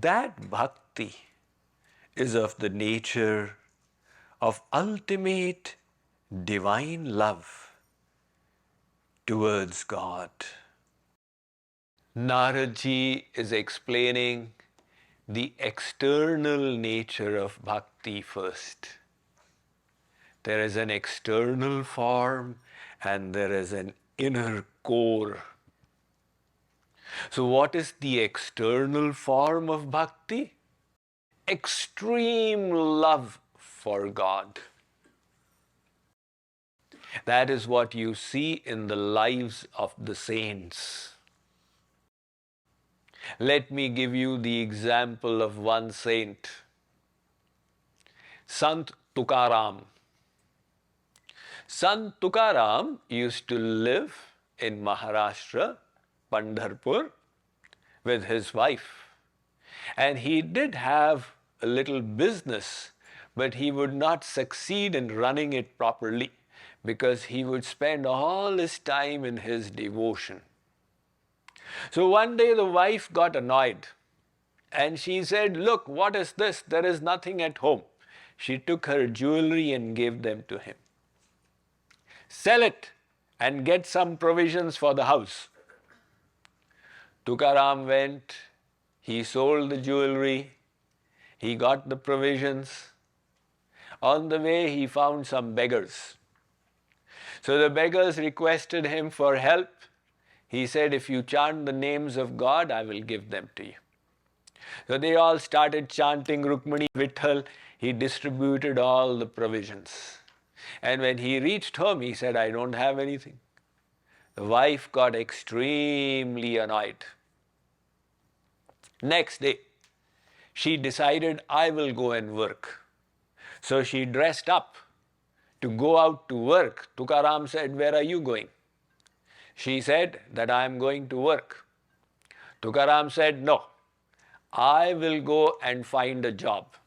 That bhakti is of the nature of ultimate divine love towards God. Narad ji is explaining the external nature of bhakti first. There is an external form and there is an inner core. So what is the external form of bhakti? Extreme love for God. That is what you see in the lives of the saints. Let me give you the example of one saint, Sant Tukaram. Sant Tukaram used to live in Maharashtra, Pandharpur, with his wife. And he did have a little business, but he would not succeed in running it properly because he would spend all his time in his devotion. So one day the wife got annoyed and she said, "Look, what is this? There is nothing at home." She took her jewelry and gave them to him. "Sell it and get some provisions for the house." Tukaram went, he sold the jewelry, he got the provisions. On the way, he found some beggars. So the beggars requested him for help. He said, "If you chant the names of God, I will give them to you." So they all started chanting Rukmani Vitthal. He distributed all the provisions. And when he reached home, he said, "I don't have anything." The wife got extremely annoyed. Next day, she decided, "I will go and work." So she dressed up to go out to work. Tukaram said, "Where are you going?" She said that "I am going to work." Tukaram said, "No, I will go and find a job.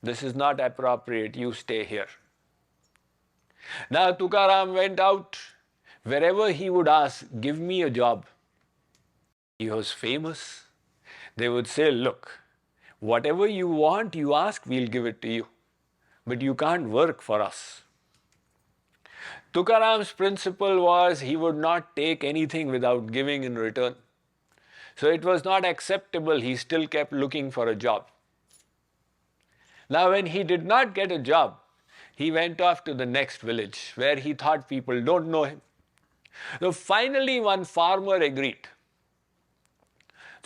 This is not appropriate, you stay here." Now Tukaram went out. Wherever he would ask, "Give me a job." He was famous. They would say, "Look, whatever you want, you ask, we'll give it to you. But you can't work for us." Tukaram's principle was he would not take anything without giving in return. So it was not acceptable. He still kept looking for a job. Now when he did not get a job, he went off to the next village where he thought people don't know him. So finally one farmer agreed.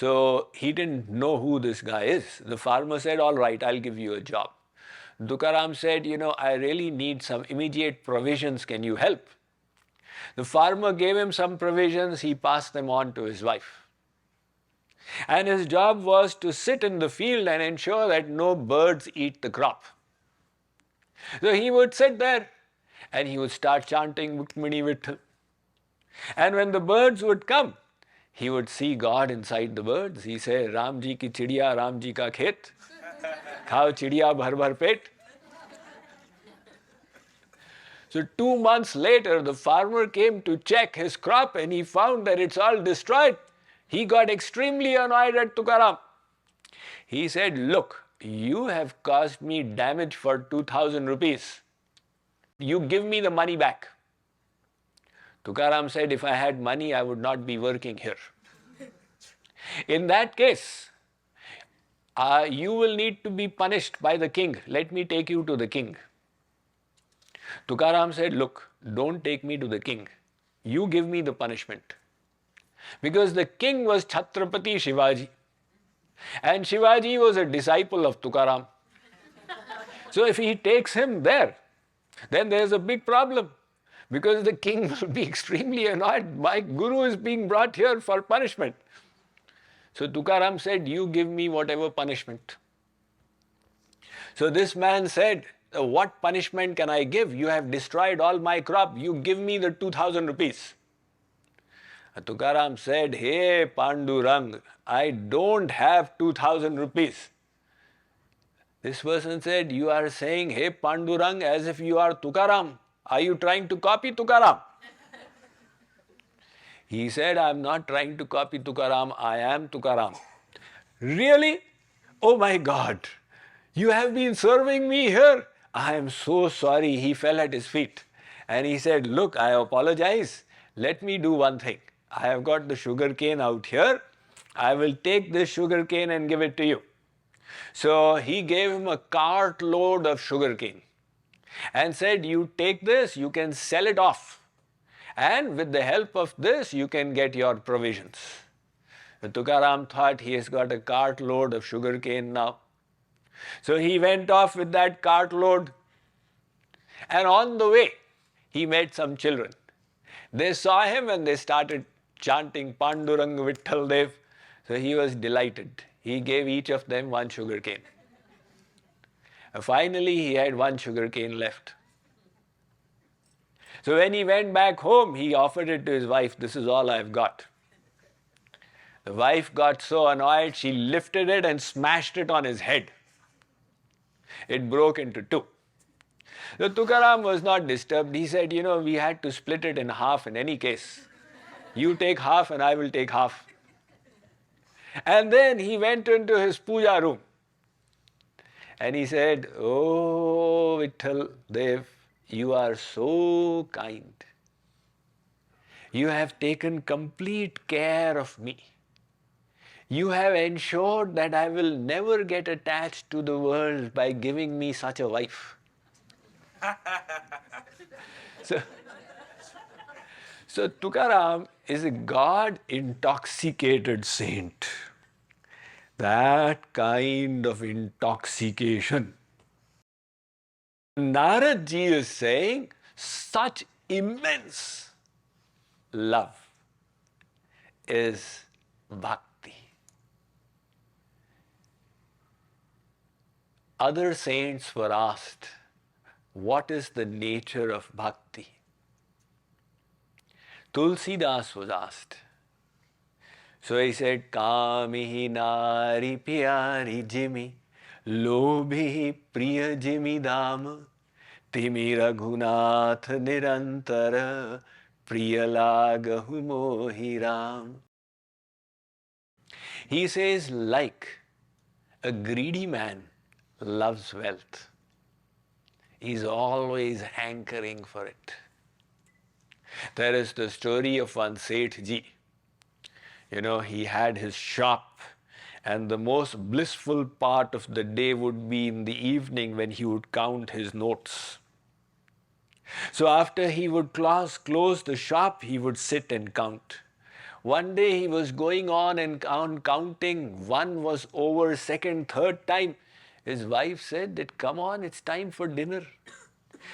So he didn't know who this guy is. The farmer said, "All right, I'll give you a job." Tukaram said, "I really need some immediate provisions. Can you help?" The farmer gave him some provisions. He passed them on to his wife. And his job was to sit in the field and ensure that no birds eat the crop. So he would sit there and he would start chanting Rukmani Vitthal. And when the birds would come, he would see God inside the birds. He said, "Ram ji ki chidiya, Ram ji ka khet. Khao chidiya bhar bhar pet." So 2 months later, the farmer came to check his crop and he found that it's all destroyed. He got extremely annoyed at Tukaram. He said, "Look, you have caused me damage for 2,000 rupees. You give me the money back." Tukaram said, "If I had money, I would not be working here. In that case, you will need to be punished by the king. Let me take you to the king." Tukaram said, "Look, don't take me to the king. You give me the punishment." Because the king was Chhatrapati Shivaji. And Shivaji was a disciple of Tukaram. So if he takes him there, then there's a big problem. Because the king will be extremely annoyed. My guru is being brought here for punishment. So Tukaram said, "You give me whatever punishment." So this man said, "What punishment can I give? You have destroyed all my crop. You give me the 2,000 rupees. Tukaram said, "Hey Pandurang, I don't have 2,000 rupees. This person said, "You are saying, 'Hey Pandurang,' as if you are Tukaram. Are you trying to copy Tukaram?" He said, "I am not trying to copy Tukaram. I am Tukaram." "Really?" "Oh my God, you have been serving me here? I am so sorry." He fell at his feet and he said, "Look, I apologize. Let me do one thing. I have got the sugar cane out here. I will take this sugar cane and give it to you." So he gave him a cartload of sugar cane and said, "You take this, you can sell it off. And with the help of this, you can get your provisions." Tukaram thought he has got a cartload of sugar cane now. So he went off with that cartload, and on the way, he met some children. They saw him and they started chanting Pandurang Vitthal Dev. So he was delighted. He gave each of them one sugar cane. Finally, he had one sugar cane left. So when he went back home, he offered it to his wife. "This is all I've got." The wife got so annoyed, she lifted it and smashed it on his head. It broke into two. So Tukaram was not disturbed. He said, "We had to split it in half in any case. You take half and I will take half." And then he went into his puja room. And he said, "Oh, Vitthal Dev, you are so kind. You have taken complete care of me. You have ensured that I will never get attached to the world by giving me such a wife." So Tukaram is a God-intoxicated saint. That kind of intoxication. Narad ji is saying such immense love is bhakti. Other saints were asked, what is the nature of bhakti? Tulsidas was asked. So he said, "Kamihi nari pyari jimi, lobhi priya jimi dam, timi raghunath nirantara, priya lagahu mohi ram." He says, like a greedy man loves wealth, he's always hankering for it. There is the story of one Seth ji. He had his shop, and the most blissful part of the day would be in the evening when he would count his notes. So after he would close the shop, he would sit and count. One day he was going on and counting. One was over, second, third time. His wife said that, "Come on, it's time for dinner."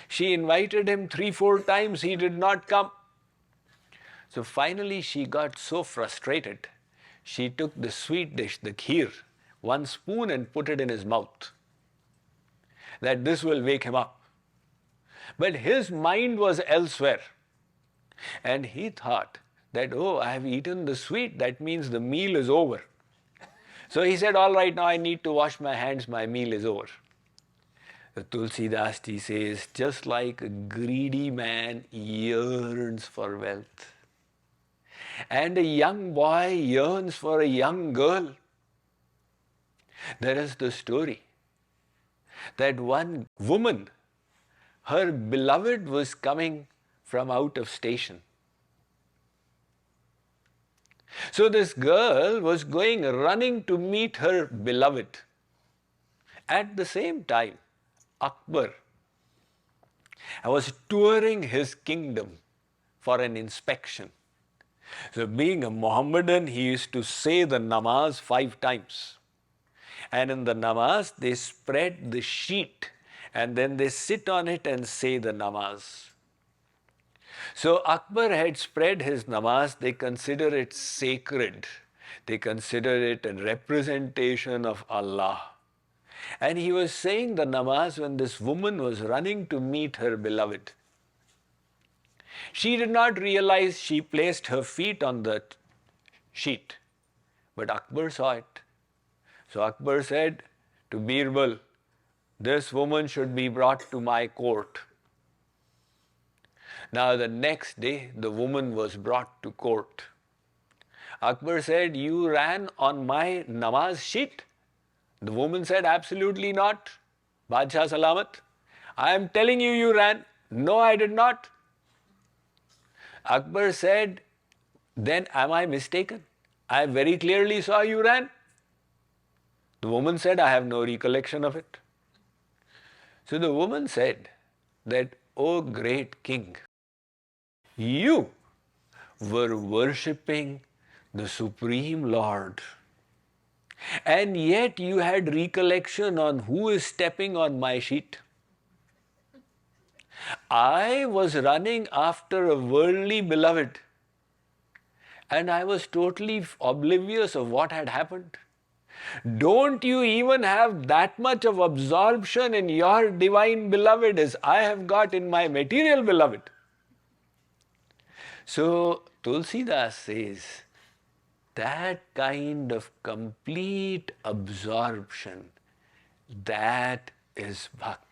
She invited him 3-4 times. He did not come. So finally she got so frustrated, she took the sweet dish, the kheer, 1 spoon and put it in his mouth, that this will wake him up. But his mind was elsewhere. And he thought that, "Oh, I have eaten the sweet, that means the meal is over." So he said, "All right, now I need to wash my hands, my meal is over." The Tulsidas ji says, just like a greedy man yearns for wealth, and a young boy yearns for a young girl, there is the story that one woman, her beloved was coming from out of station. So this girl was running to meet her beloved. At the same time, Akbar was touring his kingdom for an inspection. So being a Mohammedan, he used to say the namaz 5 times. And in the namaz, they spread the sheet and then they sit on it and say the namaz. So Akbar had spread his namaz. They consider it sacred. They consider it a representation of Allah. And he was saying the namaz when this woman was running to meet her beloved. She did not realize she placed her feet on the sheet, but Akbar saw it. So Akbar said to Birbal, "This woman should be brought to my court." Now the next day, the woman was brought to court. Akbar said, "You ran on my namaz sheet?" The woman said, absolutely not. Badshah Salamat, I am telling you, you ran. No, I did not. Akbar said, then am I mistaken? I very clearly saw you ran. The woman said, I have no recollection of it. So the woman said that, O great king, you were worshipping the Supreme Lord, and yet you had recollection on who is stepping on my sheet. I was running after a worldly beloved, and I was totally oblivious of what had happened. Don't you even have that much of absorption in your divine beloved as I have got in my material beloved? So Tulsidas says that kind of complete absorption, that is bhakti.